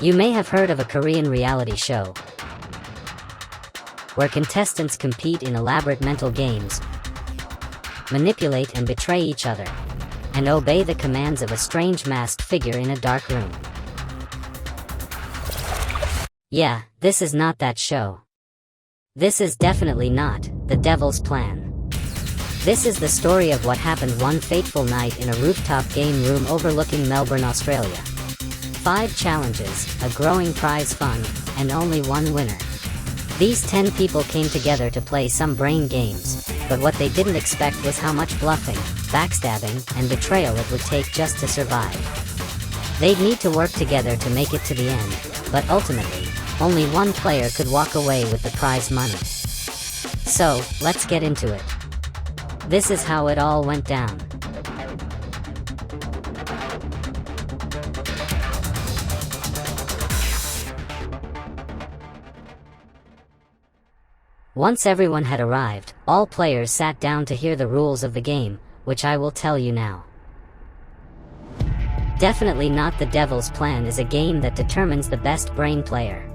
You may have heard of a Korean reality show where contestants compete in elaborate mental games, manipulate and betray each other, and obey the commands of a strange masked figure in a dark room. Yeah, this is not that show. This is definitely not The Devil's Plan. This is the story of what happened one fateful night in a rooftop game room overlooking Melbourne, Australia. 5 challenges, a growing prize fund, and only one winner. These 10 people came together to play some brain games, but what they didn't expect was how much bluffing, backstabbing, and betrayal it would take just to survive. They'd need to work together to make it to the end, but ultimately, only one player could walk away with the prize money. So, let's get into it. This is how it all went down. Once everyone had arrived, all players sat down to hear the rules of the game, which I will tell you now. Definitely Not The Devil's Plan is a game that determines the best brain player.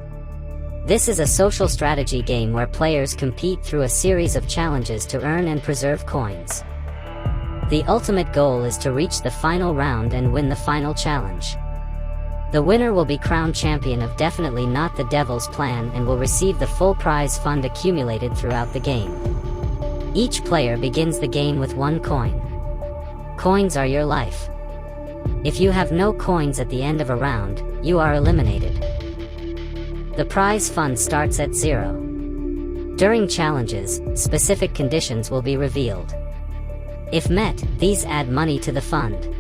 This is a social strategy game where players compete through a series of challenges to earn and preserve coins. The ultimate goal is to reach the final round and win the final challenge. The winner will be crowned champion of Definitely Not The Devil's Plan and will receive the full prize fund accumulated throughout the game. Each player begins the game with 1 coin. Coins are your life. If you have no coins at the end of a round, you are eliminated. The prize fund starts at 0. During challenges, specific conditions will be revealed. If met, these add money to the fund.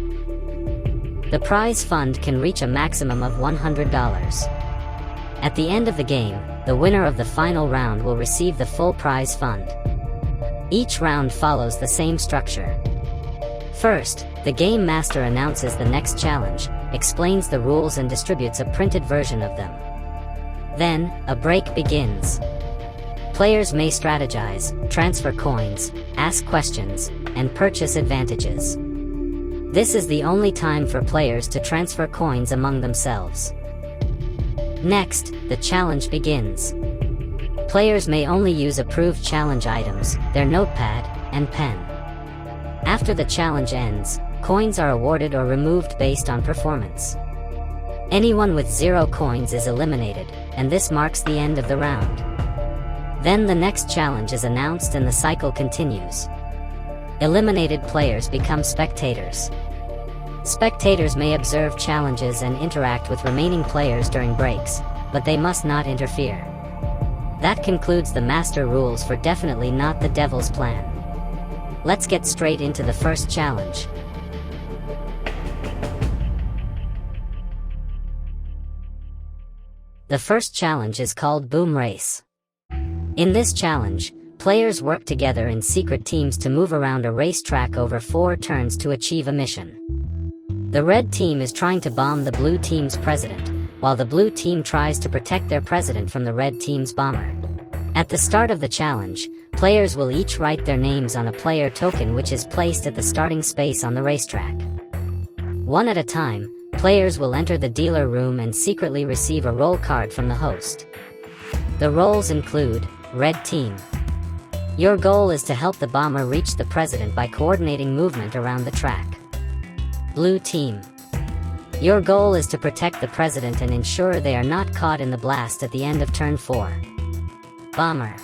The prize fund can reach a maximum of $100. At the end of the game, the winner of the final round will receive the full prize fund. Each round follows the same structure. First, the game master announces the next challenge, explains the rules and distributes a printed version of them. Then, a break begins. Players may strategize, transfer coins, ask questions, and purchase advantages. This is the only time for players to transfer coins among themselves. Next, the challenge begins. Players may only use approved challenge items, their notepad, and pen. After the challenge ends, coins are awarded or removed based on performance. Anyone with 0 coins is eliminated, and this marks the end of the round. Then the next challenge is announced and the cycle continues. Eliminated players become spectators. Spectators may observe challenges and interact with remaining players during breaks, but they must not interfere. That concludes the master rules for Definitely Not The Devil's Plan. Let's get straight into the first challenge. The first challenge is called Boom Race. In this challenge, players work together in secret teams to move around a racetrack over 4 turns to achieve a mission. The red team is trying to bomb the blue team's president, while the blue team tries to protect their president from the red team's bomber. At the start of the challenge, players will each write their names on a player token which is placed at the starting space on the racetrack. One at a time, players will enter the dealer room and secretly receive a roll card from the host. The roles include: Red Team. Your goal is to help the bomber reach the president by coordinating movement around the track. Blue Team. Your goal is to protect the president and ensure they are not caught in the blast at the end of turn 4. Bomber.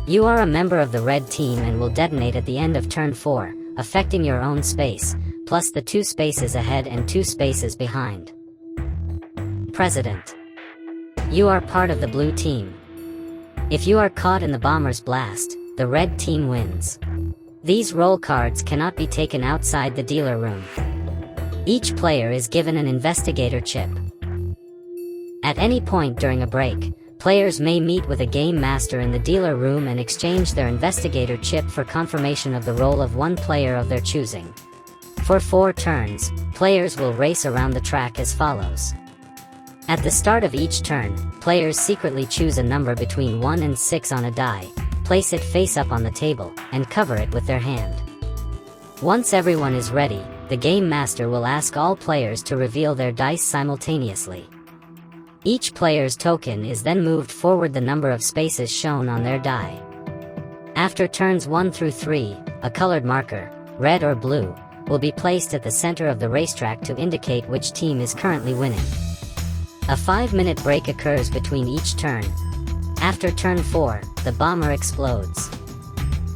You are a member of the red team and will detonate at the end of turn 4, affecting your own space, plus the 2 spaces ahead and 2 spaces behind. President. You are part of the blue team. If you are caught in the bomber's blast, the red team wins. These roll cards cannot be taken outside the dealer room. Each player is given an investigator chip. At any point during a break, players may meet with a game master in the dealer room and exchange their investigator chip for confirmation of the role of one player of their choosing. For 4 turns, players will race around the track as follows. At the start of each turn, players secretly choose a number between 1 and 6 on a die, place it face up on the table, and cover it with their hand. Once everyone is ready, the game master will ask all players to reveal their dice simultaneously. Each player's token is then moved forward the number of spaces shown on their die. After turns 1 through 3, a colored marker, red or blue, will be placed at the center of the racetrack to indicate which team is currently winning. A 5-minute break occurs between each turn. After turn 4, the bomber explodes.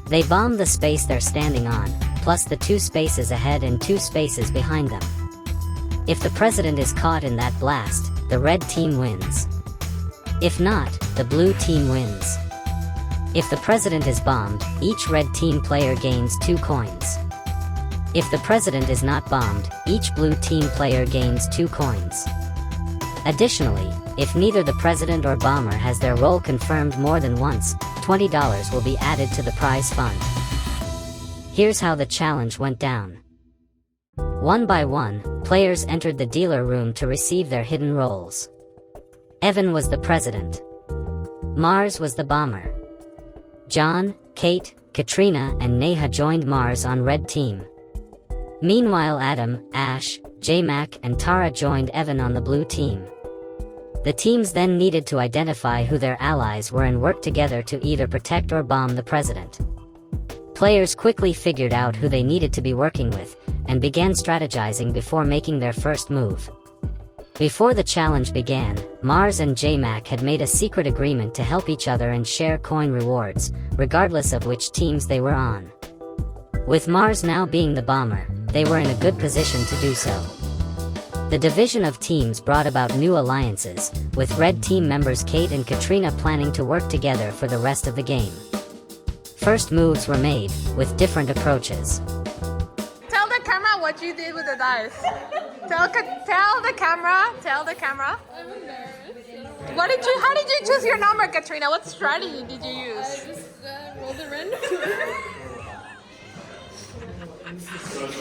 They bomb the space they're standing on, plus the 2 spaces ahead and 2 spaces behind them. If the president is caught in that blast, the red team wins. If not, the blue team wins. If the president is bombed, each red team player gains 2 coins. If the president is not bombed, each blue team player gains 2 coins. Additionally, if neither the president or bomber has their role confirmed more than once, $20 will be added to the prize fund. Here's how the challenge went down. One by one, players entered the dealer room to receive their hidden roles. Evan was the president. Mars was the bomber. John, Kate, Katrina and Neha joined Mars on red team. Meanwhile Adam, Ash, J-Mac and Tara joined Evan on the blue team. The teams then needed to identify who their allies were and work together to either protect or bomb the president. Players quickly figured out who they needed to be working with, and began strategizing before making their first move. Before the challenge began, Mars and J-Mac had made a secret agreement to help each other and share coin rewards, regardless of which teams they were on. With Mars now being the bomber, they were in a good position to do so. The division of teams brought about new alliances, with red team members Kate and Katrina planning to work together for the rest of the game. First moves were made, with different approaches. Tell the camera what you did with the dice. Tell the camera. I'm embarrassed. How did you choose your number, Katrina? What strategy did you use? I just rolled it random.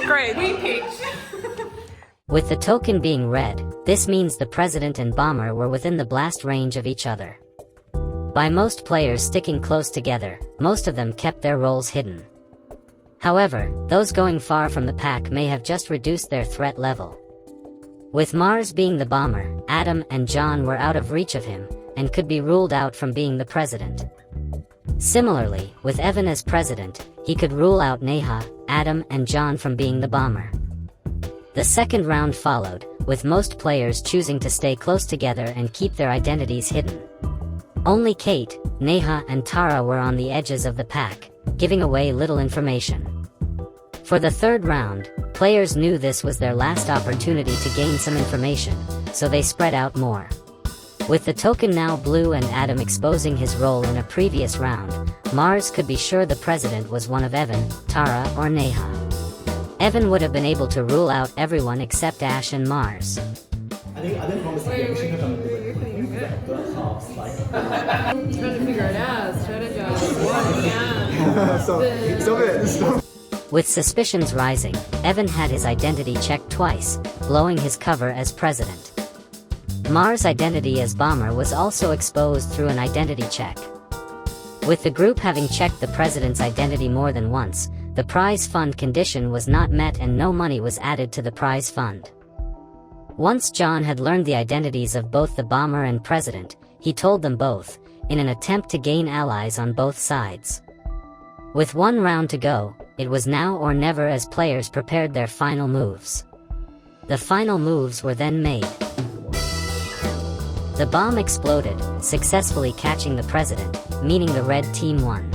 Great. We picked. With the token being red, this means the president and bomber were within the blast range of each other. By most players sticking close together, most of them kept their roles hidden. However, those going far from the pack may have just reduced their threat level. With Mars being the bomber, Adam and John were out of reach of him, and could be ruled out from being the president. Similarly, with Evan as president, he could rule out Neha, Adam and John from being the bomber. The second round followed, with most players choosing to stay close together and keep their identities hidden. Only Kate, Neha and Tara were on the edges of the pack, giving away little information. For the third round, players knew this was their last opportunity to gain some information, so they spread out more. With the token now blue and Adam exposing his role in a previous round, Mars could be sure the president was one of Evan, Tara or Neha. Evan would have been able to rule out everyone except Ash and Mars. I'm trying to figure it out, strategize. Yeah. With suspicions rising, Evan had his identity checked twice, blowing his cover as president. Mars' identity as bomber was also exposed through an identity check. With the group having checked the president's identity more than once, the prize fund condition was not met and no money was added to the prize fund. Once John had learned the identities of both the bomber and president, he told them both, in an attempt to gain allies on both sides. With one round to go, it was now or never as players prepared their final moves. The final moves were then made. The bomb exploded, successfully catching the president, meaning the red team won.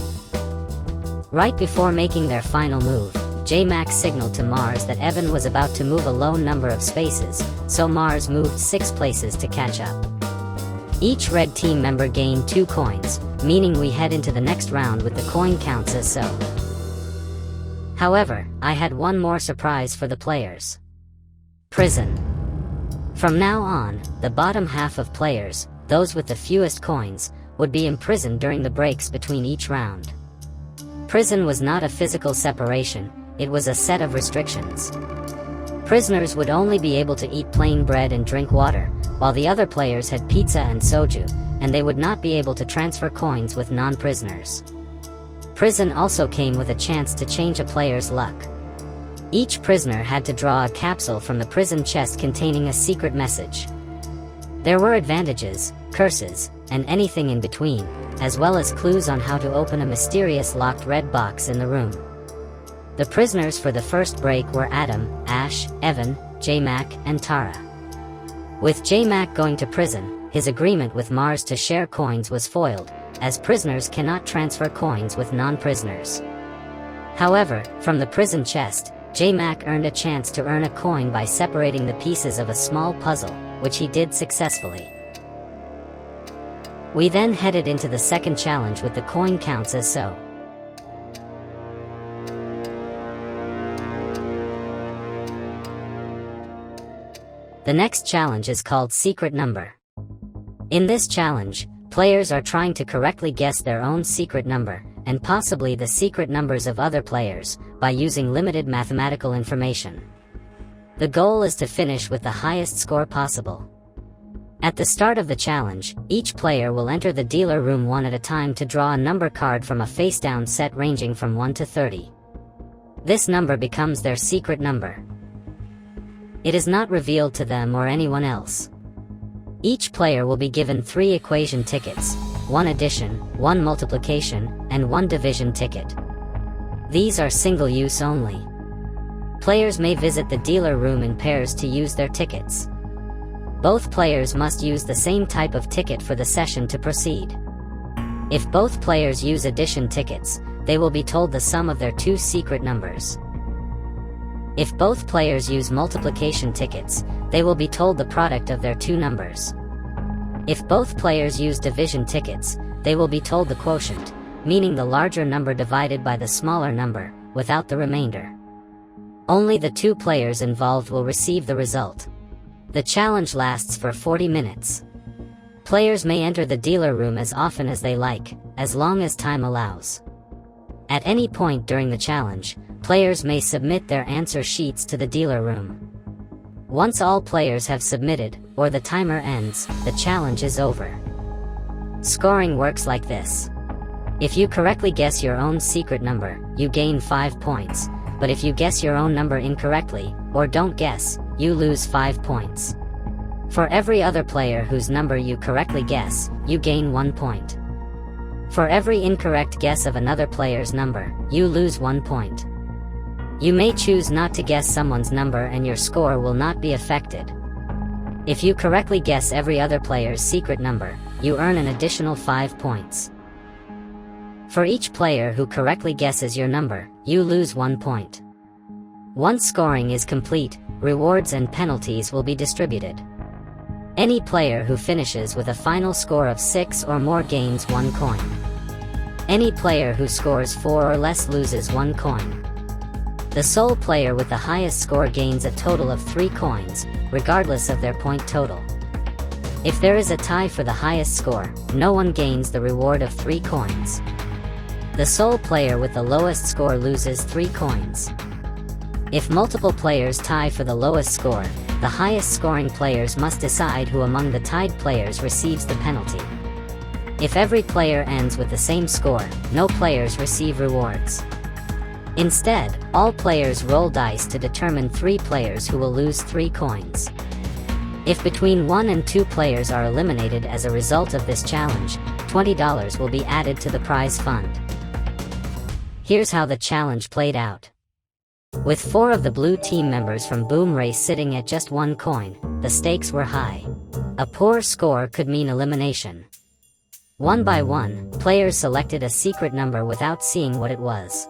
Right before making their final move, J-Mac signaled to Mars that Evan was about to move a low number of spaces, so Mars moved 6 places to catch up. Each red team member gained 2 coins, meaning we head into the next round with the coin counts as so. However, I had one more surprise for the players. Prison. From now on, the bottom half of players, those with the fewest coins, would be imprisoned during the breaks between each round. Prison was not a physical separation, it was a set of restrictions. Prisoners would only be able to eat plain bread and drink water, while the other players had pizza and soju, and they would not be able to transfer coins with non-prisoners. Prison also came with a chance to change a player's luck. Each prisoner had to draw a capsule from the prison chest containing a secret message. There were advantages, curses, and anything in between, as well as clues on how to open a mysterious locked red box in the room. The prisoners for the first break were Adam, Ash, Evan, J-Mac, and Tara. With J-Mac going to prison, his agreement with Mars to share coins was foiled, as prisoners cannot transfer coins with non-prisoners. However, from the prison chest, J-Mac earned a chance to earn a coin by separating the pieces of a small puzzle, which he did successfully. We then headed into the second challenge with the coin counts as so. The next challenge is called Secret Number. In this challenge, players are trying to correctly guess their own secret number, and possibly the secret numbers of other players, by using limited mathematical information. The goal is to finish with the highest score possible. At the start of the challenge, each player will enter the dealer room one at a time to draw a number card from a face-down set ranging from 1 to 30. This number becomes their secret number. It is not revealed to them or anyone else. Each player will be given 3 equation tickets, 1 addition, 1 multiplication, and 1 division ticket. These are single-use only. Players may visit the dealer room in pairs to use their tickets. Both players must use the same type of ticket for the session to proceed. If both players use addition tickets, they will be told the sum of their 2 secret numbers. If both players use multiplication tickets, they will be told the product of their 2 numbers. If both players use division tickets, they will be told the quotient, meaning the larger number divided by the smaller number, without the remainder. Only the 2 players involved will receive the result. The challenge lasts for 40 minutes. Players may enter the dealer room as often as they like, as long as time allows. At any point during the challenge, players may submit their answer sheets to the dealer room. Once all players have submitted, or the timer ends, the challenge is over. Scoring works like this. If you correctly guess your own secret number, you gain 5 points, but if you guess your own number incorrectly, or don't guess, you lose 5 points. For every other player whose number you correctly guess, you gain 1 point. For every incorrect guess of another player's number, you lose 1 point. You may choose not to guess someone's number and your score will not be affected. If you correctly guess every other player's secret number, you earn an additional 5 points. For each player who correctly guesses your number, you lose 1 point. Once scoring is complete, rewards and penalties will be distributed. Any player who finishes with a final score of 6 or more gains 1 coin. Any player who scores 4 or less loses 1 coin. The sole player with the highest score gains a total of 3 coins, regardless of their point total. If there is a tie for the highest score, no one gains the reward of 3 coins. The sole player with the lowest score loses 3 coins. If multiple players tie for the lowest score, the highest scoring players must decide who among the tied players receives the penalty. If every player ends with the same score, no players receive rewards. Instead, all players roll dice to determine 3 players who will lose 3 coins. If between 1 and 2 players are eliminated as a result of this challenge, $20 will be added to the prize fund. Here's how the challenge played out. With 4 of the blue team members from Boom Race sitting at just 1 coin, the stakes were high. A poor score could mean elimination. One by one, players selected a secret number without seeing what it was.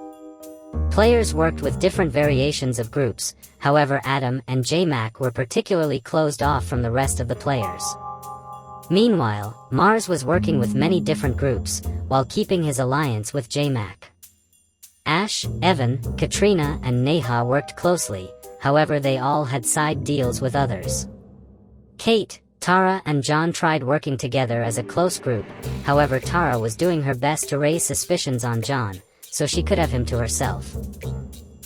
Players worked with different variations of groups, however Adam and J-Mac were particularly closed off from the rest of the players. Meanwhile, Mars was working with many different groups, while keeping his alliance with J-Mac. Ash, Evan, Katrina and Neha worked closely, however they all had side deals with others. Kate, Tara and John tried working together as a close group, however Tara was doing her best to raise suspicions on John, so she could have him to herself.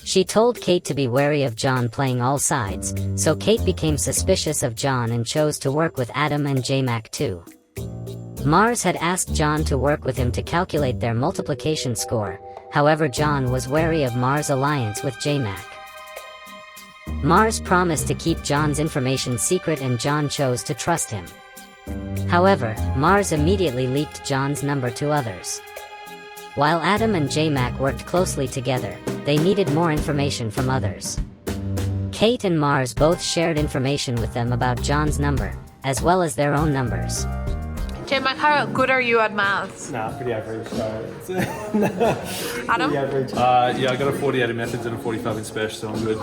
She told Kate to be wary of John playing all sides, so Kate became suspicious of John and chose to work with Adam and J-Mac too. Mars had asked John to work with him to calculate their multiplication score, however John was wary of Mars' alliance with J-Mac. Mars promised to keep John's information secret and John chose to trust him. However, Mars immediately leaked John's number to others. While Adam and J-Mac worked closely together, they needed more information from others. Kate and Mars both shared information with them about John's number, as well as their own numbers. J-Mac, how good are you at maths? Nah, pretty average. So Adam? pretty average. Yeah, I got a 48 in methods and a 45 in special, so I'm good.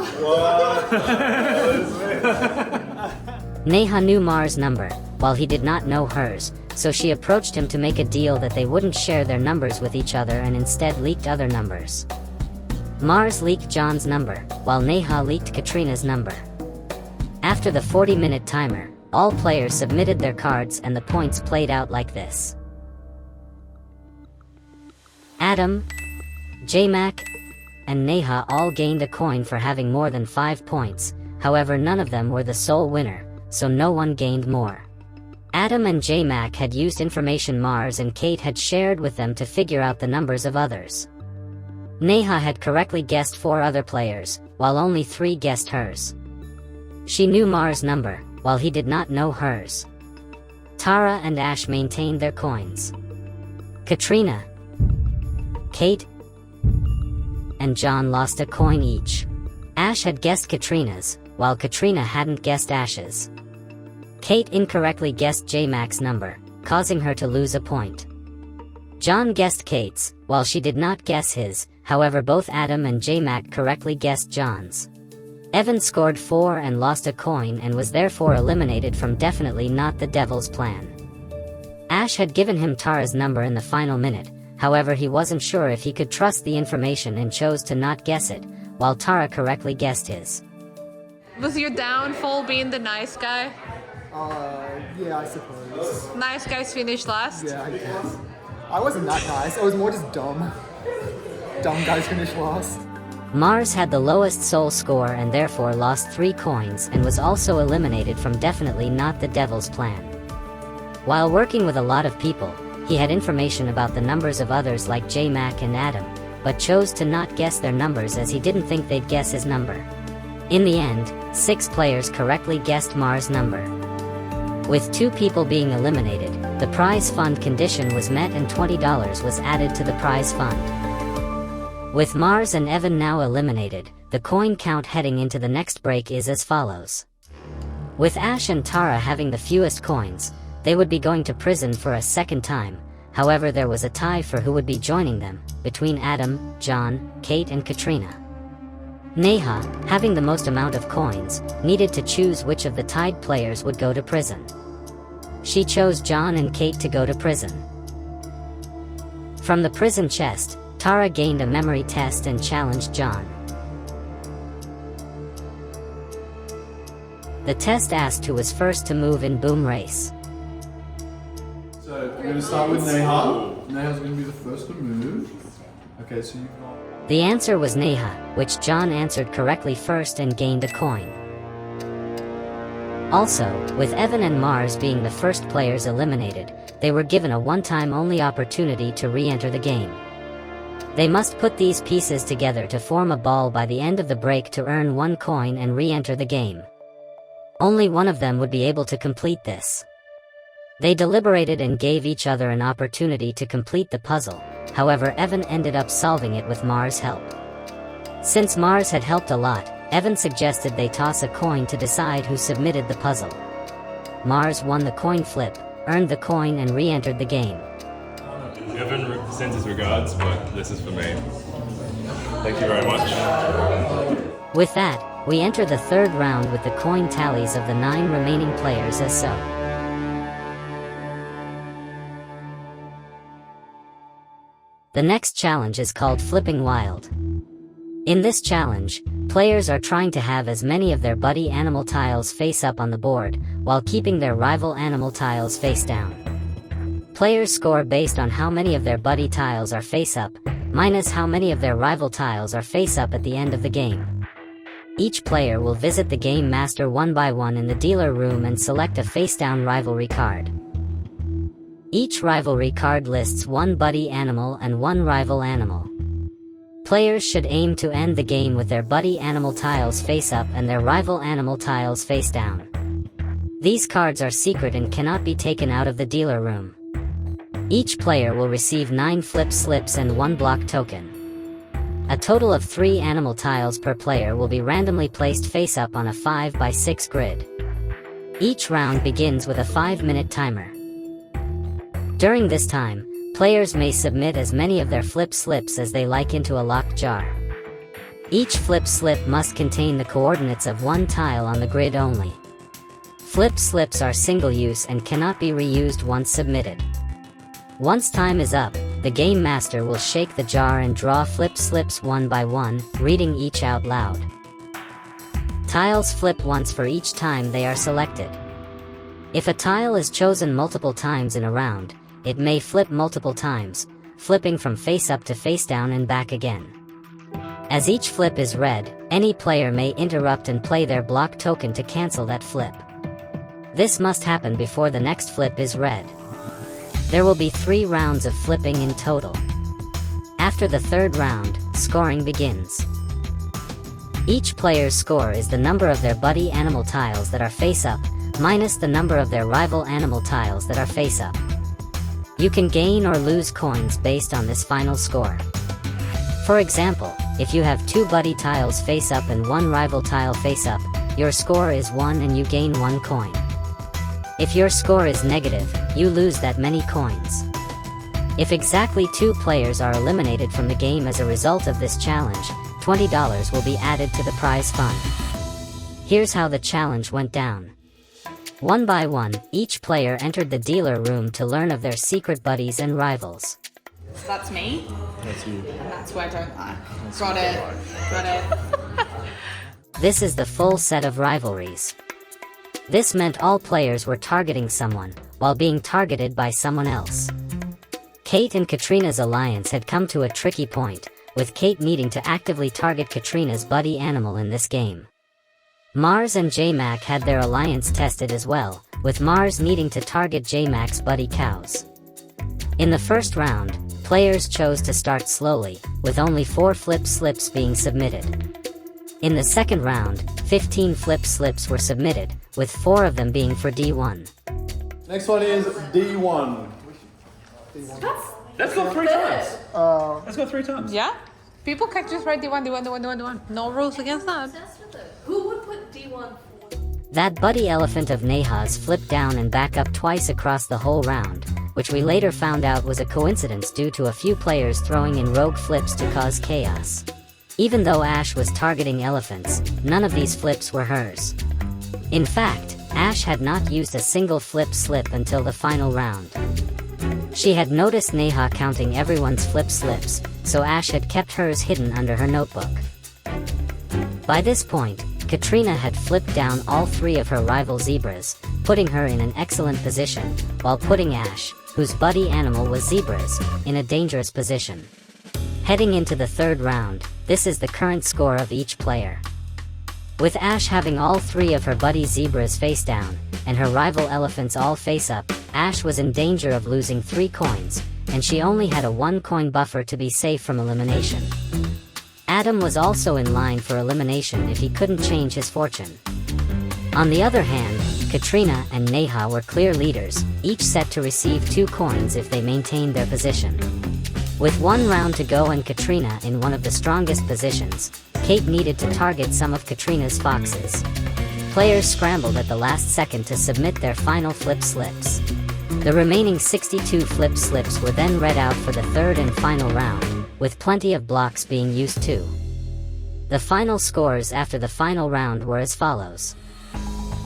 Neha knew Mars' number, while he did not know hers, so she approached him to make a deal that they wouldn't share their numbers with each other and instead leaked other numbers. Mars leaked John's number, while Neha leaked Katrina's number. After the 40-minute timer, all players submitted their cards and the points played out like this. Adam, J-Mac, and Neha all gained a coin for having more than 5 points, however none of them were the sole winner, so no one gained more. Adam and J-Mac had used information Mars and Kate had shared with them to figure out the numbers of others. Neha had correctly guessed 4 other players, while only 3 guessed hers. She knew Mars' number, while he did not know hers. Tara and Ash maintained their coins. Katrina, Kate, and John lost a coin each. Ash had guessed Katrina's, while Katrina hadn't guessed Ash's. Kate incorrectly guessed J-Mac's number, causing her to lose a point. John guessed Kate's, while she did not guess his, however both Adam and J-Mac correctly guessed John's. Evan scored 4 and lost a coin and was therefore eliminated from Definitely Not the Devil's Plan. Ash had given him Tara's number in the final minute, however he wasn't sure if he could trust the information and chose to not guess it, while Tara correctly guessed his. Was your downfall being the nice guy? Yeah, I suppose. Nice guys finish last? Yeah, I guess. I wasn't that nice. I was more just dumb. Dumb guys finish last. Mars had the lowest soul score and therefore lost 3 coins and was also eliminated from Definitely Not the Devil's Plan. While working with a lot of people, he had information about the numbers of others like J-Mac and Adam, but chose to not guess their numbers as he didn't think they'd guess his number. In the end, 6 players correctly guessed Mars' number. With 2 people being eliminated, the prize fund condition was met and $20 was added to the prize fund. With Mars and Evan now eliminated, the coin count heading into the next break is as follows. With Ash and Tara having the fewest coins, they would be going to prison for a second time, however there was a tie for who would be joining them, between Adam, John, Kate and Katrina. Neha, having the most amount of coins, needed to choose which of the tied players would go to prison. She chose John and Kate to go to prison. From the prison chest, Tara gained a memory test and challenged John. The test asked who was first to move in Boom Race. So we're going to start with Neha. Neha's going to be the first to move. Okay, so you've got... The answer was Neha, which John answered correctly first and gained a coin. Also, with Evan and Mars being the first players eliminated, they were given a one-time only opportunity to re-enter the game. They must put these pieces together to form a ball by the end of the break to earn 1 coin and re-enter the game. Only one of them would be able to complete this. They deliberated and gave each other an opportunity to complete the puzzle, however Evan ended up solving it with Mars' help. Since Mars had helped a lot, Evan suggested they toss a coin to decide who submitted the puzzle. Mars won the coin flip, earned the coin and re-entered the game. Evan sends his regards, but this is for me. Thank you very much. With that, we enter the 3rd round with the coin tallies of the 9 remaining players as so. The next challenge is called Flipping Wild. In this challenge, players are trying to have as many of their buddy animal tiles face up on the board, while keeping their rival animal tiles face down. Players score based on how many of their buddy tiles are face up, minus how many of their rival tiles are face up at the end of the game. Each player will visit the game master one by one in the dealer room and select a face-down rivalry card. Each rivalry card lists 1 buddy animal and 1 rival animal. Players should aim to end the game with their buddy animal tiles face up and their rival animal tiles face down. These cards are secret and cannot be taken out of the dealer room. Each player will receive 9 flip slips and 1 block token. A total of 3 animal tiles per player will be randomly placed face up on a 5x6 grid. Each round begins with a 5-minute timer. During this time, players may submit as many of their flip slips as they like into a locked jar. Each flip slip must contain the coordinates of 1 tile on the grid only. Flip slips are single-use and cannot be reused once submitted. Once time is up, the game master will shake the jar and draw flip slips one by one, reading each out loud. Tiles flip once for each time they are selected. If a tile is chosen multiple times in a round, it may flip multiple times, flipping from face up to face down and back again. As each flip is read, any player may interrupt and play their block token to cancel that flip. This must happen before the next flip is read. There will be 3 rounds of flipping in total. After the 3rd round, scoring begins. Each player's score is the number of their buddy animal tiles that are face up, minus the number of their rival animal tiles that are face up. You can gain or lose coins based on this final score. For example, if you have 2 buddy tiles face up and 1 rival tile face up, your score is 1 and you gain 1 coin. If your score is negative, you lose that many coins. If exactly 2 players are eliminated from the game as a result of this challenge, $20 will be added to the prize fund. Here's how the challenge went down. One by one, each player entered the dealer room to learn of their secret buddies and rivals. That's me. That's you. And that's where I don't lie. Got it. Got it. This is the full set of rivalries. This meant all players were targeting someone, while being targeted by someone else. Kate and Katrina's alliance had come to a tricky point, with Kate needing to actively target Katrina's buddy animal in this game. Mars and J-Mac had their alliance tested as well, with Mars needing to target J-Mac's buddy cows. In the first round, players chose to start slowly, with only 4 flip slips being submitted. In the second round, 15 flip slips were submitted, with 4 of them being for D1. Next one is D1. Let's go 3 times. Let's go 3 times. Yeah? People can just write D1, D1, D1, D1, D1. No rules against that. Who would put D1? That buddy elephant of Neha's flipped down and back up twice across the whole round, which we later found out was a coincidence due to a few players throwing in rogue flips to cause chaos. Even though Ash was targeting elephants, none of these flips were hers. In fact, Ash had not used a single flip slip until the final round. She had noticed Neha counting everyone's flip slips, so Ash had kept hers hidden under her notebook. By this point, Katrina had flipped down all 3 of her rival zebras, putting her in an excellent position, while putting Ash, whose buddy animal was zebras, in a dangerous position. Heading into the 3rd round, this is the current score of each player. With Ash having all 3 of her buddy zebras face down, and her rival elephants all face up, Ash was in danger of losing 3 coins, and she only had a 1 coin buffer to be safe from elimination. Adam was also in line for elimination if he couldn't change his fortune. On the other hand, Katrina and Neha were clear leaders, each set to receive 2 coins if they maintained their position. With 1 round to go and Katrina in one of the strongest positions, Kate needed to target some of Katrina's foxes. Players scrambled at the last second to submit their final flip slips. The remaining 62 flip slips were then read out for the 3rd and final round, with plenty of blocks being used too. The final scores after the final round were as follows.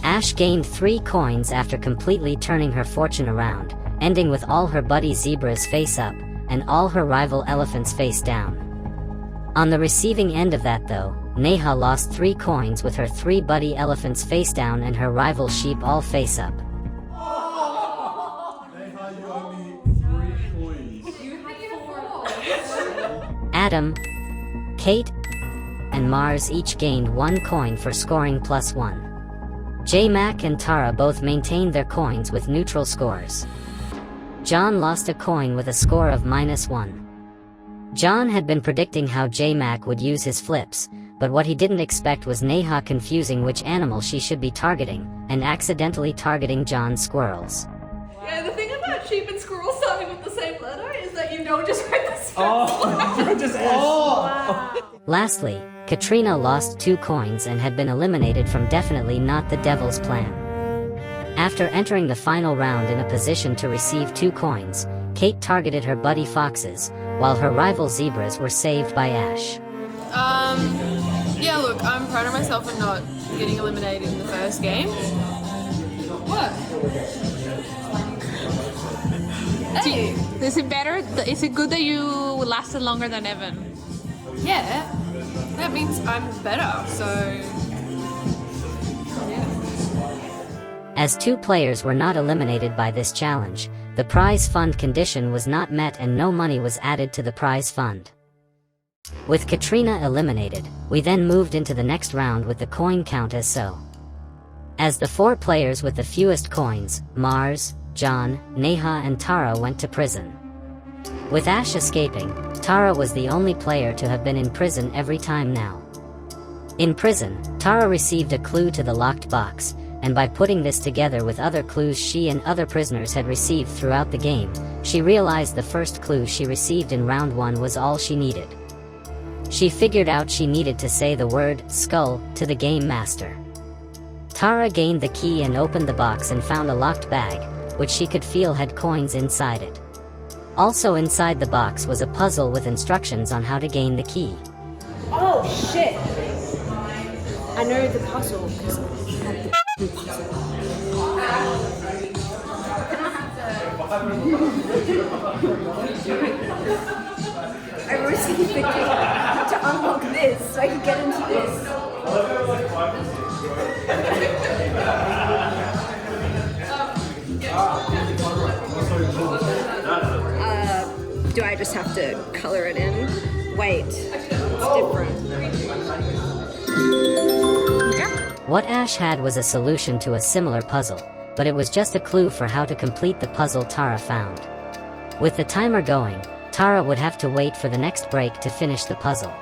Ash gained 3 coins after completely turning her fortune around, ending with all her buddy zebras face up, and all her rival elephants face down. On the receiving end of that though, Neha lost 3 coins with her 3 buddy elephants face down and her rival sheep all face up. Neha, you owe me 3 coins. You had 4. Adam, Kate, and Mars each gained 1 coin for scoring +1. J-Mac and Tara both maintained their coins with neutral scores. John lost a coin with a score of -1. John had been predicting how J-Mac would use his flips, but what he didn't expect was Neha confusing which animal she should be targeting, and accidentally targeting John's squirrels. Yeah, the thing about sheep and squirrels starting with the same letter is that you don't just write the same Lastly, Katrina lost 2 coins and had been eliminated from Definitely Not the Devil's Plan. After entering the final round in a position to receive 2 coins, Kate targeted her buddy foxes, while her rival zebras were saved by Ash. Yeah, look, I'm proud of myself for not getting eliminated in the first game. What? Hey! Is it better? Is it good that you lasted longer than Evan? Yeah, that means I'm better, so... yeah. As 2 players were not eliminated by this challenge, the prize fund condition was not met and no money was added to the prize fund. With Katrina eliminated, we then moved into the next round with the coin count as so. As the 4 players with the fewest coins, Mars, John, Neha and Tara went to prison. With Ash escaping, Tara was the only player to have been in prison every time now. In prison, Tara received a clue to the locked box, and by putting this together with other clues she and other prisoners had received throughout the game, she realized the first clue she received in round 1 was all she needed. She figured out she needed to say the word skull to the game master. Tara gained the key and opened the box and found a locked bag, which she could feel had coins inside it. Also inside the box was a puzzle with instructions on how to gain the key. Oh shit! I know the puzzle because I had the puzzle. I received the key to unlock this so I can get into this. Do I just have to color it in? Wait, it's different. What Ash had was a solution to a similar puzzle, but it was just a clue for how to complete the puzzle Tara found. With the timer going, Tara would have to wait for the next break to finish the puzzle.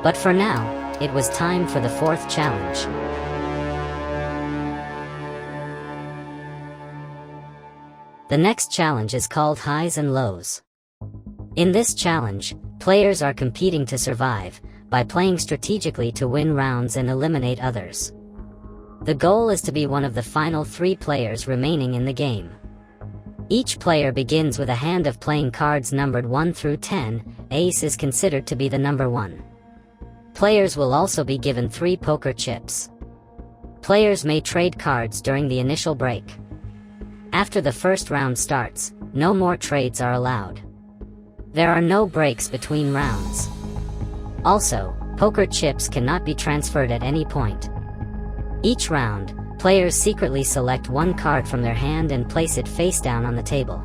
But for now, it was time for the 4th challenge. The next challenge is called Highs and Lows. In this challenge, players are competing to survive, by playing strategically to win rounds and eliminate others. The goal is to be one of the final 3 players remaining in the game. Each player begins with a hand of playing cards numbered 1 through 10, ace is considered to be the number 1. Players will also be given 3 poker chips. Players may trade cards during the initial break. After the first round starts, no more trades are allowed. There are no breaks between rounds. Also, poker chips cannot be transferred at any point. Each round, players secretly select 1 card from their hand and place it face down on the table.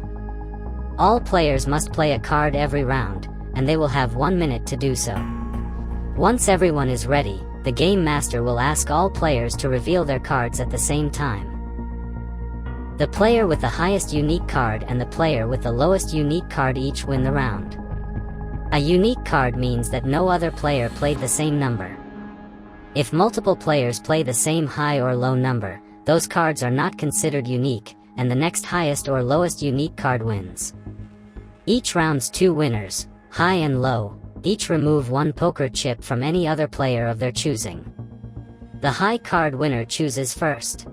All players must play a card every round, and they will have 1 minute to do so. Once everyone is ready, the game master will ask all players to reveal their cards at the same time. The player with the highest unique card and the player with the lowest unique card each win the round. A unique card means that no other player played the same number. If multiple players play the same high or low number, those cards are not considered unique, and the next highest or lowest unique card wins. Each round's 2 winners, high and low, each remove 1 poker chip from any other player of their choosing. The high card winner chooses first.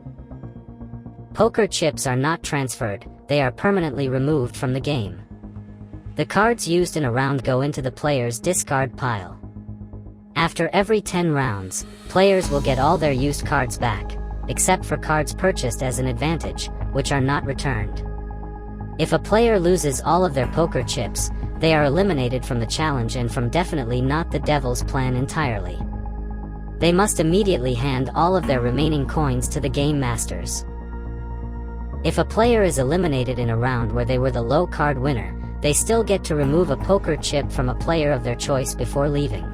Poker chips are not transferred, they are permanently removed from the game. The cards used in a round go into the player's discard pile. After every 10 rounds, players will get all their used cards back, except for cards purchased as an advantage, which are not returned. If a player loses all of their poker chips, they are eliminated from the challenge and from Definitely Not the Devil's Plan entirely. They must immediately hand all of their remaining coins to the game masters. If a player is eliminated in a round where they were the low card winner, they still get to remove a poker chip from a player of their choice before leaving.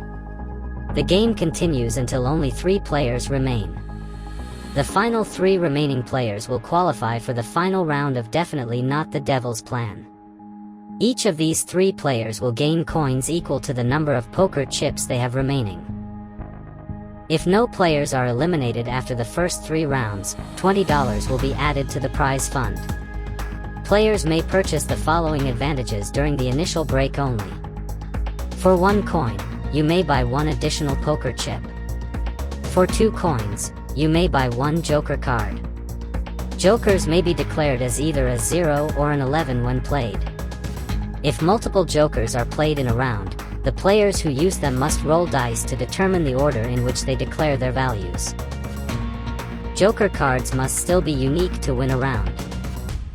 The game continues until only 3 players remain. The final 3 remaining players will qualify for the final round of Definitely Not the Devil's Plan. Each of these 3 players will gain coins equal to the number of poker chips they have remaining. If no players are eliminated after the first 3 rounds, $20 will be added to the prize fund. Players may purchase the following advantages during the initial break only. For 1 coin, you may buy 1 additional poker chip. For 2 coins, you may buy 1 joker card. Jokers may be declared as either a 0 or an 11 when played. If multiple jokers are played in a round, the players who use them must roll dice to determine the order in which they declare their values. Joker cards must still be unique to win a round.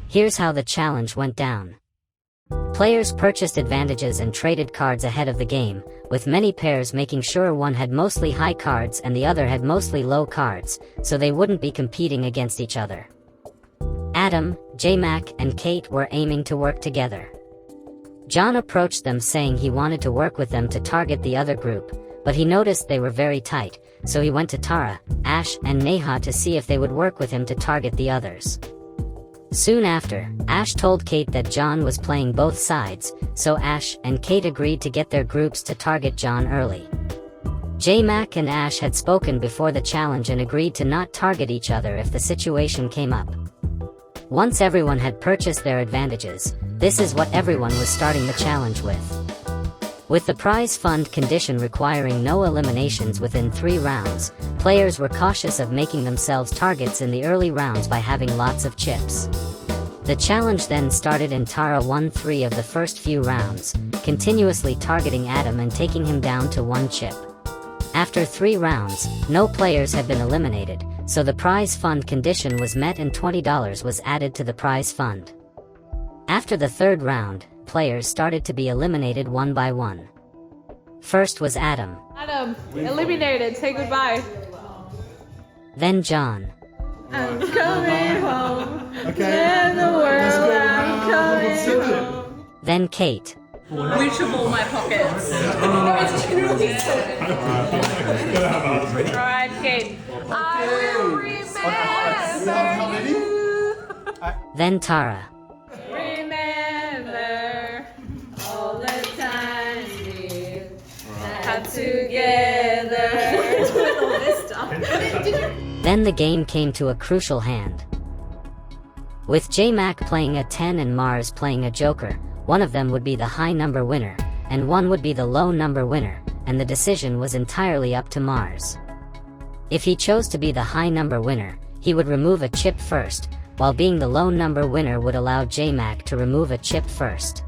Here's how the challenge went down. Players purchased advantages and traded cards ahead of the game, with many pairs making sure one had mostly high cards and the other had mostly low cards, so they wouldn't be competing against each other. Adam, J-Mac, and Kate were aiming to work together. John approached them saying he wanted to work with them to target the other group, but he noticed they were very tight, so he went to Tara, Ash, and Neha to see if they would work with him to target the others. Soon after, Ash told Kate that John was playing both sides, so Ash and Kate agreed to get their groups to target John early. J-Mac and Ash had spoken before the challenge and agreed to not target each other if the situation came up. Once everyone had purchased their advantages, this is what everyone was starting the challenge with. With the prize fund condition requiring no eliminations within 3 rounds, players were cautious of making themselves targets in the early rounds by having lots of chips. The challenge then started and Tara won 3 of the first few rounds, continuously targeting Adam and taking him down to 1 chip. After 3 rounds, no players had been eliminated, so the prize fund condition was met and $20 was added to the prize fund. After the 3rd round, players started to be eliminated one by one. First was Adam. Adam, eliminated. Say goodbye. Then John. I'm coming home. Okay. And the world, I'm coming home. Then Kate. Which of all my pockets? Alright, Kate. I will remember you. Then Tara. Remember all the times we had together. Then the game came to a crucial hand. With J-Mac playing a 10 and Mars playing a joker, one of them would be the high number winner, and one would be the low number winner, and the decision was entirely up to Mars. If he chose to be the high number winner, he would remove a chip first, while being the low number winner would allow J-Mac to remove a chip first.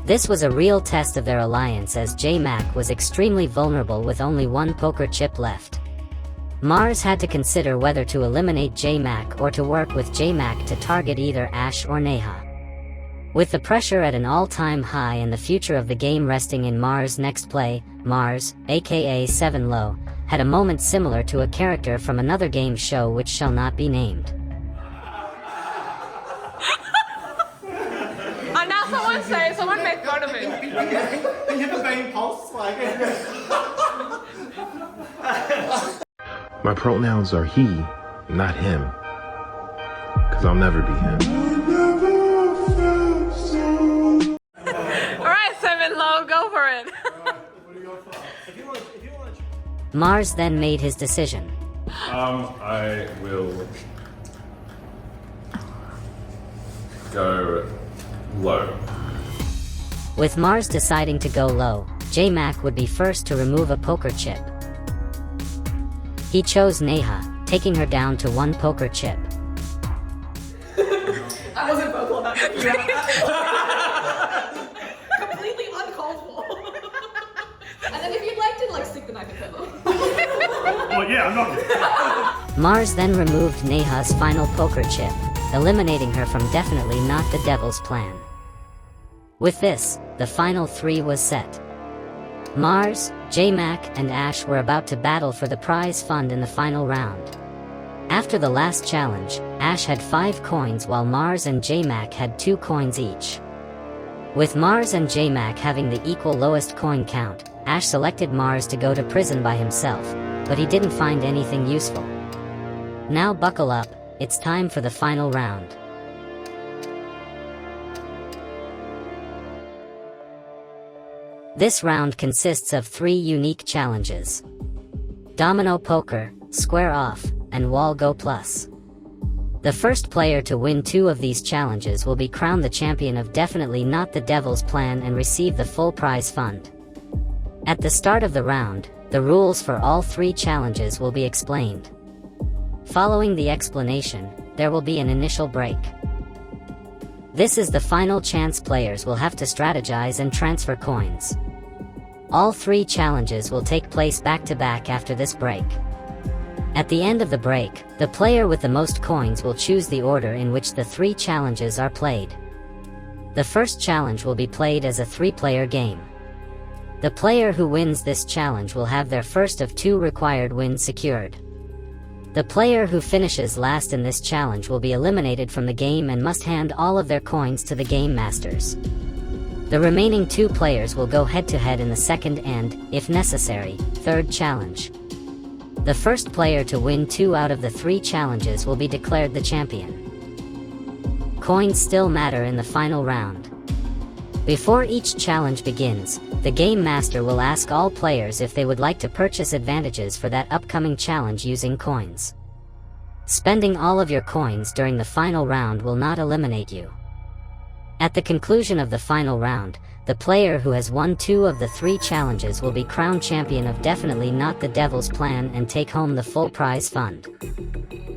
This was a real test of their alliance as J-Mac was extremely vulnerable with only 1 poker chip left. Mars had to consider whether to eliminate J-Mac or to work with J-Mac to target either Ash or Neha. With the pressure at an all-time high and the future of the game resting in Mars' next play, Mars, aka 7 Low, had a moment similar to a character from another game show which shall not be named. And now someone made fun of me. My pronouns are he, not him. Cause I'll never be him. Alright, 7 Low, go for it. Mars then made his decision. I will go low. With Mars deciding to go low, J-Mac would be first to remove a poker chip. He chose Neha, taking her down to 1 poker chip. I wasn't vocal about it. Completely uncalled for. And then if you'd like to, stick the knife in her. Well, yeah, I'm not. Mars then removed Neha's final poker chip, eliminating her from definitely not the devil's plan. With this, the final 3 was set. Mars, J-Mac, and Ash were about to battle for the prize fund in the final round. After the last challenge, Ash had 5 coins while Mars and J-Mac had 2 coins each. With Mars and J-Mac having the equal lowest coin count, Ash selected Mars to go to prison by himself, but he didn't find anything useful. Now buckle up, it's time for the final round. This round consists of 3 unique challenges. domino poker, square off, and wall go plus. The first player to win 2 of these challenges will be crowned the champion of Definitely Not the Devil's Plan and receive the full prize fund. At the start of the round, the rules for all 3 challenges will be explained. Following the explanation, there will be an initial break. This is the final chance. Players will have to strategize and transfer coins. All 3 challenges will take place back-to-back after this break. At the end of the break, the player with the most coins will choose the order in which the 3 challenges are played. The first challenge will be played as a 3-player game. The player who wins this challenge will have their first of 2 required wins secured. The player who finishes last in this challenge will be eliminated from the game and must hand all of their coins to the game masters. The remaining 2 players will go head-to-head in the second and, if necessary, third challenge. The first player to win 2 out of the 3 challenges will be declared the champion. Coins still matter in the final round. Before each challenge begins, the Game Master will ask all players if they would like to purchase advantages for that upcoming challenge using coins. Spending all of your coins during the final round will not eliminate you. At the conclusion of the final round, the player who has won 2 of the 3 challenges will be crowned champion of Definitely Not the Devil's Plan and take home the full prize fund.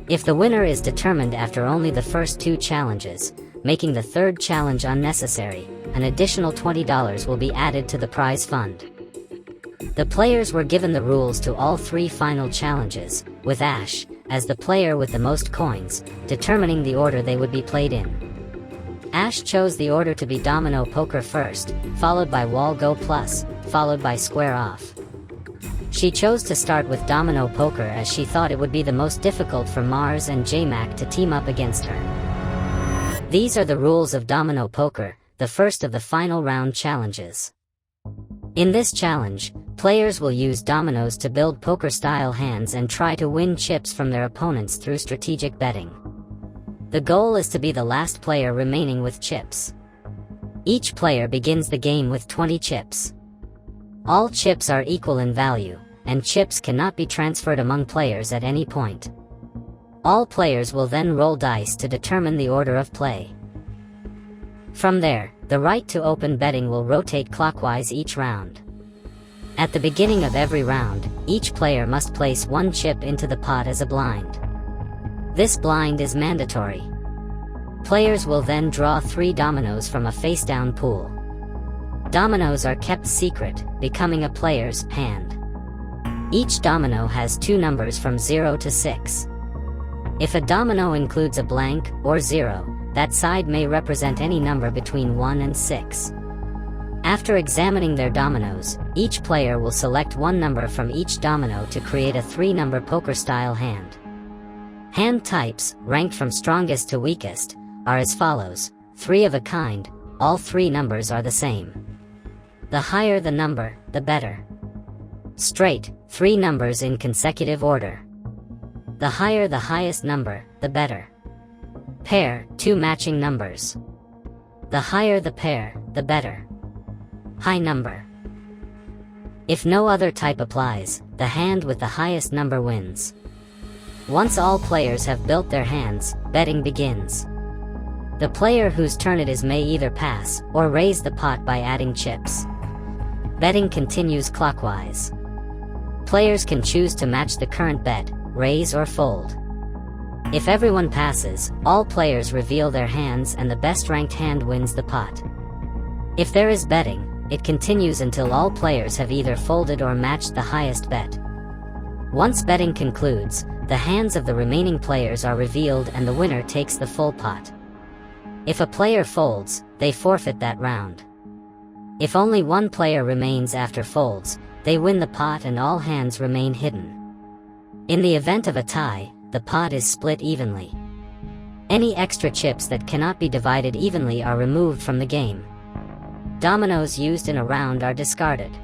If the winner is determined after only the first 2 challenges, making the third challenge unnecessary, an additional $20 will be added to the prize fund. The players were given the rules to all 3 final challenges, with Ash, as the player with the most coins, determining the order they would be played in. Ash chose the order to be domino poker first, followed by wall go plus, followed by square off. She chose to start with domino poker as she thought it would be the most difficult for Mars and J-Mac to team up against her. These are the rules of domino poker, the first of the final round challenges. In this challenge, players will use dominoes to build poker-style hands and try to win chips from their opponents through strategic betting. The goal is to be the last player remaining with chips. Each player begins the game with 20 chips. All chips are equal in value, and chips cannot be transferred among players at any point. All players will then roll dice to determine the order of play. From there, the right to open betting will rotate clockwise each round. At the beginning of every round, each player must place 1 chip into the pot as a blind. This blind is mandatory. Players will then draw 3 dominoes from a face-down pool. Dominoes are kept secret, becoming a player's hand. Each domino has 2 numbers from 0 to 6. If a domino includes a blank, or 0, that side may represent any number between 1 and 6. After examining their dominoes, each player will select 1 number from each domino to create a 3-number poker-style hand. Hand types, ranked from strongest to weakest, are as follows: 3 of a kind, all 3 numbers are the same. The higher the number, the better. Straight, 3 numbers in consecutive order. The higher the highest number, the better. Pair, 2 matching numbers. The higher the pair, the better. High number. If no other type applies, the hand with the highest number wins. Once all players have built their hands, betting begins. The player whose turn it is may either pass or raise the pot by adding chips. Betting continues clockwise. Players can choose to match the current bet, raise or fold. If everyone passes, all players reveal their hands and the best-ranked hand wins the pot. If there is betting, it continues until all players have either folded or matched the highest bet. Once betting concludes, the hands of the remaining players are revealed and the winner takes the full pot. If a player folds, they forfeit that round. If only 1 player remains after folds, they win the pot and all hands remain hidden. In the event of a tie, the pot is split evenly. Any extra chips that cannot be divided evenly are removed from the game. Dominoes used in a round are discarded.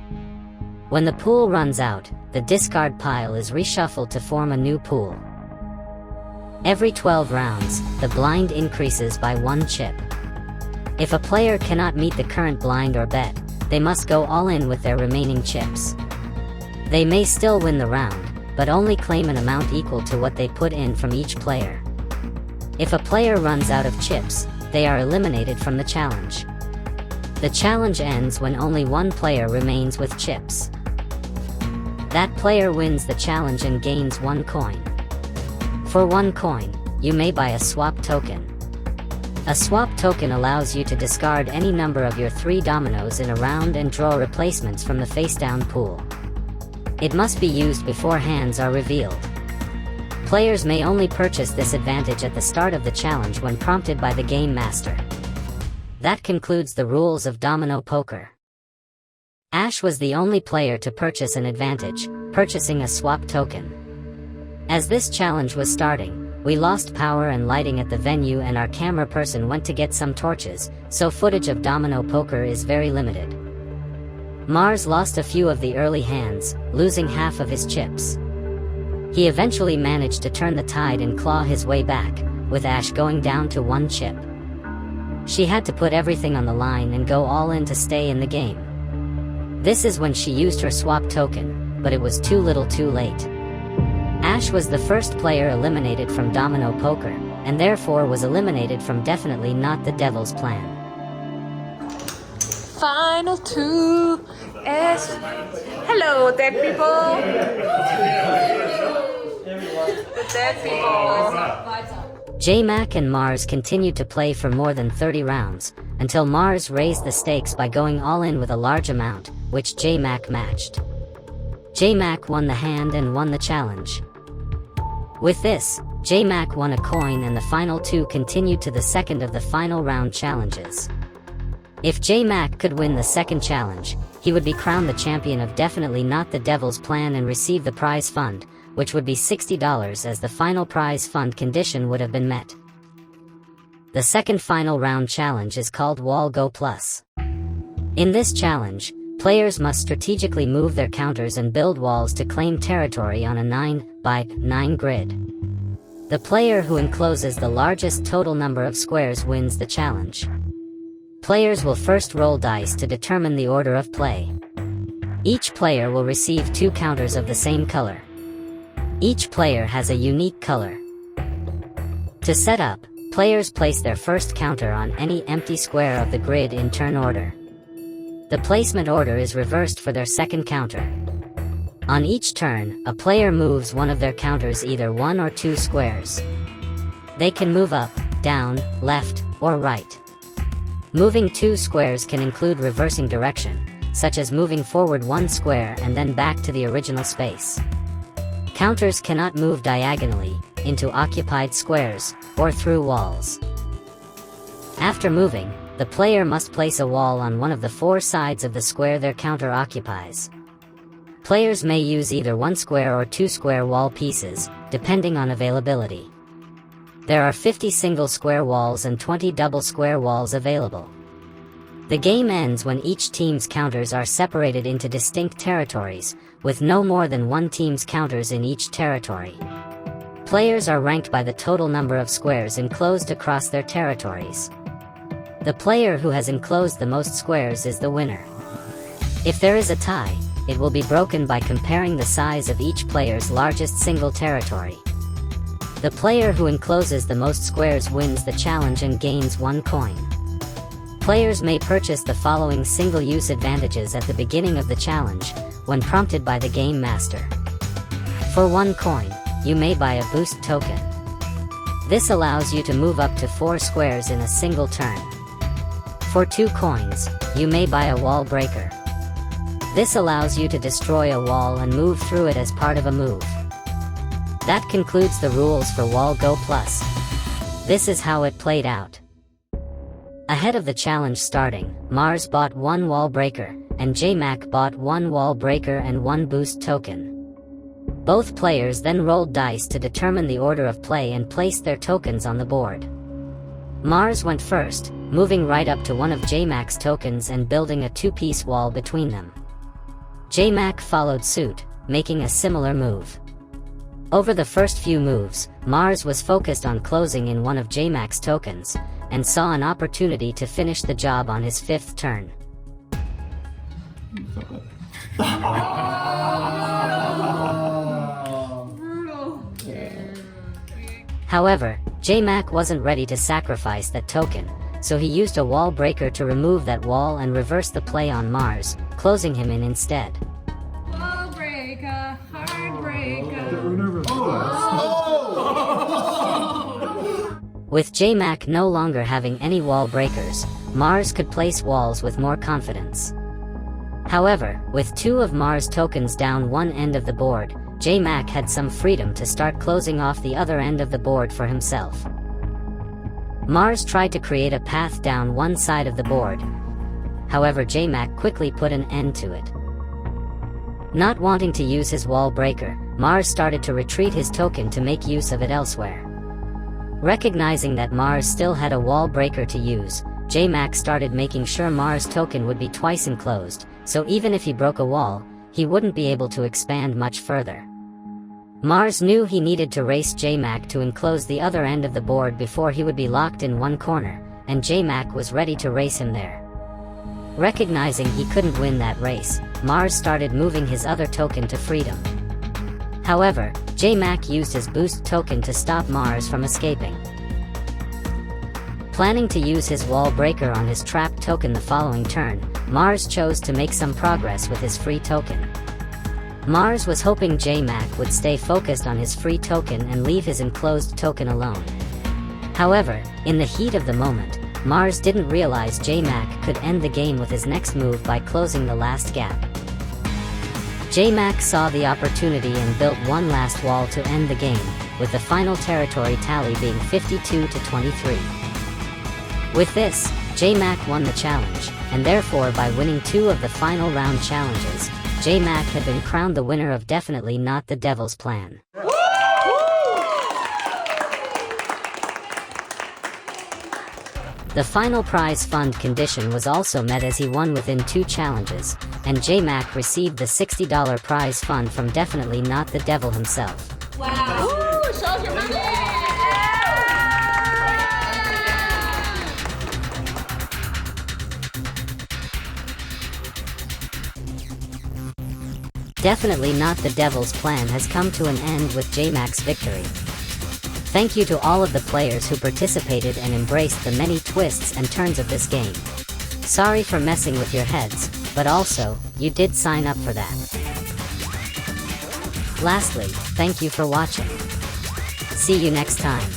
When the pool runs out, the discard pile is reshuffled to form a new pool. Every 12 rounds, the blind increases by 1 chip. If a player cannot meet the current blind or bet, they must go all in with their remaining chips. They may still win the round, but only claim an amount equal to what they put in from each player. If a player runs out of chips, they are eliminated from the challenge. The challenge ends when only one player remains with chips. That player wins the challenge and gains 1 coin. For 1 coin, you may buy a swap token. A swap token allows you to discard any number of your 3 dominoes in a round and draw replacements from the face-down pool. It must be used before hands are revealed. Players may only purchase this advantage at the start of the challenge when prompted by the game master. That concludes the rules of domino poker. Ash was the only player to purchase an advantage, purchasing a swap token. As this challenge was starting, we lost power and lighting at the venue and our camera person went to get some torches, so footage of domino poker is very limited. Mars lost a few of the early hands, losing half of his chips. He eventually managed to turn the tide and claw his way back, with Ash going down to 1 chip. She had to put everything on the line and go all in to stay in the game. This is when she used her swap token, but it was too little too late. Ash was the first player eliminated from domino poker, and therefore was eliminated from Definitely Not the Devil's Plan. Final 2 is... Hello, dead people! The dead people! J-Mac and Mars continued to play for more than 30 rounds, until Mars raised the stakes by going all in with a large amount, which J-Mac matched. J-Mac won the hand and won the challenge. With this, J-Mac won a coin and the final 2 continued to the second of the final round challenges. If J-Mac could win the second challenge, he would be crowned the champion of Definitely Not the Devil's Plan and receive the prize fund, which would be $60 as the final prize fund condition would have been met. The second final round challenge is called Wall Go Plus. In this challenge, players must strategically move their counters and build walls to claim territory on a 9x9 grid. The player who encloses the largest total number of squares wins the challenge. Players will first roll dice to determine the order of play. Each player will receive 2 counters of the same color. Each player has a unique color. To set up, players place their first counter on any empty square of the grid in turn order. The placement order is reversed for their second counter. On each turn, a player moves one of their counters either 1 or 2 squares. They can move up, down, left, or right. Moving 2 squares can include reversing direction, such as moving forward 1 square and then back to the original space. Counters cannot move diagonally, into occupied squares, or through walls. After moving, the player must place a wall on one of the 4 sides of the square their counter occupies. Players may use either 1 square or 2 square wall pieces, depending on availability. There are 50 single square walls and 20 double square walls available. The game ends when each team's counters are separated into distinct territories, with no more than 1 team's counters in each territory. Players are ranked by the total number of squares enclosed across their territories. The player who has enclosed the most squares is the winner. If there is a tie, it will be broken by comparing the size of each player's largest single territory. The player who encloses the most squares wins the challenge and gains 1 coin. Players may purchase the following single-use advantages at the beginning of the challenge, when prompted by the game master. For 1 coin, you may buy a boost token. This allows you to move up to 4 squares in a single turn. For 2 coins, you may buy a wall breaker. This allows you to destroy a wall and move through it as part of a move. That concludes the rules for Wall Go Plus. This is how it played out. Ahead of the challenge starting, Mars bought 1 wall breaker, and J-Mac bought 1 wall breaker and 1 boost token. Both players then rolled dice to determine the order of play and placed their tokens on the board. Mars went first, moving right up to one of J-Mac's tokens and building a 2-piece wall between them. J-Mac followed suit, making a similar move. Over the first few moves, Mars was focused on closing in one of J-Mac's tokens, and saw an opportunity to finish the job on his 5th turn. However, J-Mac wasn't ready to sacrifice that token, so he used a wall breaker to remove that wall and reverse the play on Mars, closing him in instead. Wall breaker, heartbreaker. The Uno reverse. With J-Mac no longer having any wall breakers, Mars could place walls with more confidence. However, with 2 of Mars' tokens down one end of the board, J-Mac had some freedom to start closing off the other end of the board for himself. Mars tried to create a path down one side of the board. However, J-Mac quickly put an end to it. Not wanting to use his wall breaker, Mars started to retreat his token to make use of it elsewhere. Recognizing that Mars still had a wall breaker to use, J-Mac started making sure Mars' token would be twice enclosed, so even if he broke a wall, he wouldn't be able to expand much further. Mars knew he needed to race J-Mac to enclose the other end of the board before he would be locked in one corner, and J-Mac was ready to race him there. Recognizing he couldn't win that race, Mars started moving his other token to freedom. However, J-Mac used his boost token to stop Mars from escaping. Planning to use his wall breaker on his trap token the following turn, Mars chose to make some progress with his free token. Mars was hoping J-Mac would stay focused on his free token and leave his enclosed token alone. However, in the heat of the moment, Mars didn't realize J-Mac could end the game with his next move by closing the last gap. J-Mac saw the opportunity and built one last wall to end the game, with the final territory tally being 52-23. With this, J-Mac won the challenge, and therefore by winning 2 of the final round challenges, J-Mac had been crowned the winner of Definitely Not the Devil's Plan. The final prize fund condition was also met as he won within 2 challenges, and J-Mac received the $60 prize fund from Definitely Not the Devil himself. Wow. Ooh, shows your money. Definitely Not the Devil's Plan has come to an end with J-Mac's victory. Thank you to all of the players who participated and embraced the many twists and turns of this game. Sorry for messing with your heads, but also, you did sign up for that. Lastly, thank you for watching. See you next time.